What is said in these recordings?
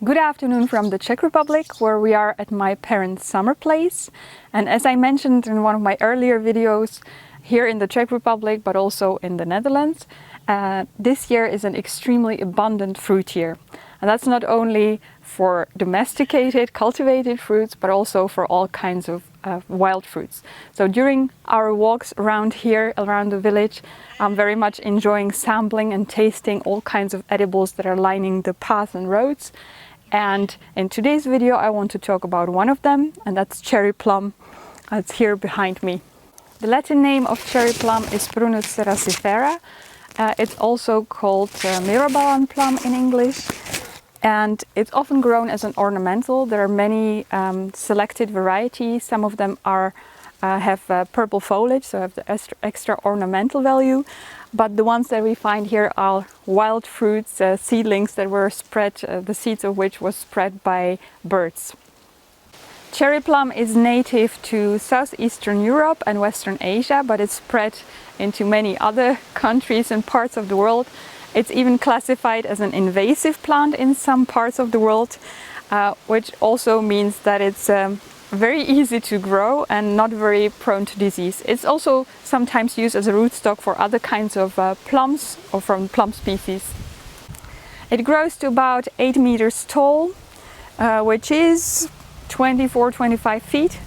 Good afternoon from the Czech Republic, where we are at my parents' summer place. And as I mentioned in one of my earlier videos, here in the Czech Republic, but also in the Netherlands, this year is an extremely abundant fruit year. And that's not only for domesticated, cultivated fruits, but also for all kinds of wild fruits. So during our walks around here, around the village, I'm very much enjoying sampling and tasting all kinds of edibles that are lining the paths and roads. And in today's video I want to talk about one of them, and that's cherry plum. It's here behind me. The Latin name of cherry plum is Prunus Cerasifera. It's also called Myrobalan plum in English, and it's often grown as an ornamental. There are many selected varieties. Some of them have purple foliage, so have the extra ornamental value. But the ones that we find here are wild fruits, seedlings that were spread, the seeds of which was spread by birds. Cherry plum is native to southeastern Europe and Western Asia, but it's spread into many other countries and parts of the world. It's even classified as an invasive plant in some parts of the world, which also means that it's very easy to grow and not very prone to disease. It's also sometimes used as a rootstock for other kinds of plums or from plum species. It grows to about 8 meters tall, which is 24-25 feet.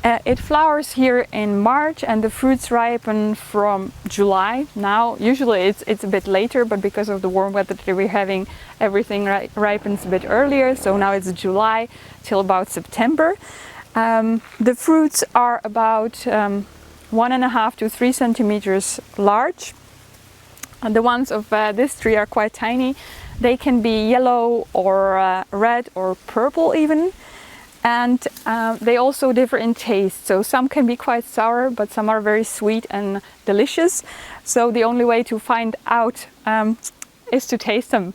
It flowers here in March and the fruits ripen from July. Now, usually it's a bit later, but because of the warm weather that we're having, everything ripens a bit earlier. So now it's July till about September. The fruits are about 1.5 to 3 centimeters large. And the ones of this tree are quite tiny. They can be yellow or red or purple even. And they also differ in taste. So some can be quite sour, but some are very sweet and delicious. So the only way to find out is to taste them.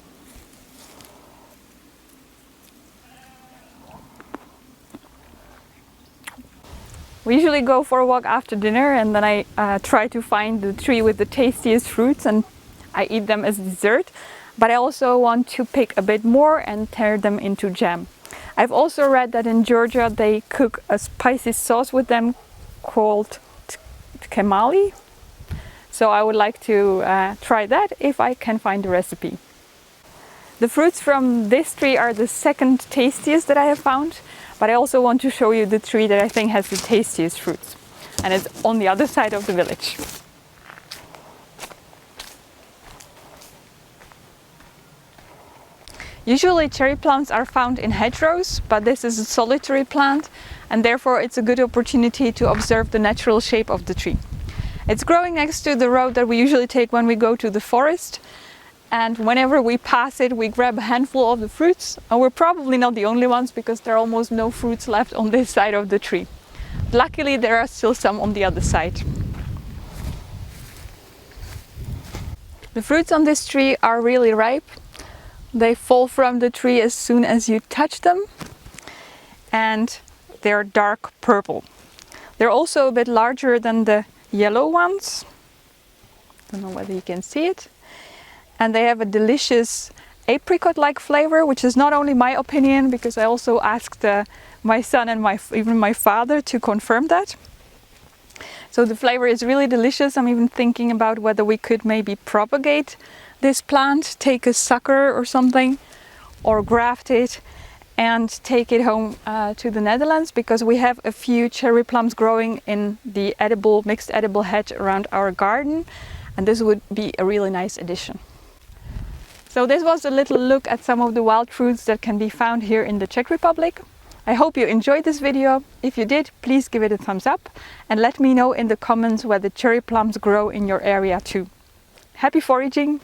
We usually go for a walk after dinner, and then I try to find the tree with the tastiest fruits and I eat them as dessert. But I also want to pick a bit more and tear them into jam. I've also read that in Georgia they cook a spicy sauce with them called tkemali. So I would like to try that if I can find the recipe. The fruits from this tree are the second tastiest that I have found, but I also want to show you the tree that I think has the tastiest fruits. And it's on the other side of the village. Usually cherry plums are found in hedgerows, but this is a solitary plant and therefore it's a good opportunity to observe the natural shape of the tree. It's growing next to the road that we usually take when we go to the forest, and whenever we pass it we grab a handful of the fruits, and we're probably not the only ones because there are almost no fruits left on this side of the tree. Luckily there are still some on the other side. The fruits on this tree are really ripe. They fall from the tree as soon as you touch them, and they're dark purple. They're also a bit larger than the yellow ones. Don't know whether you can see it. And they have a delicious apricot-like flavor, which is not only my opinion, because I also asked my son and even my father to confirm that. So the flavor is really delicious. I'm even thinking about whether we could maybe propagate this plant, take a sucker or something, or graft it and take it home to the Netherlands, because we have a few cherry plums growing in the mixed edible hedge around our garden, and this would be a really nice addition. So this was a little look at some of the wild fruits that can be found here in the Czech Republic. I hope you enjoyed this video. If you did, please give it a thumbs up and let me know in the comments whether cherry plums grow in your area too. Happy foraging!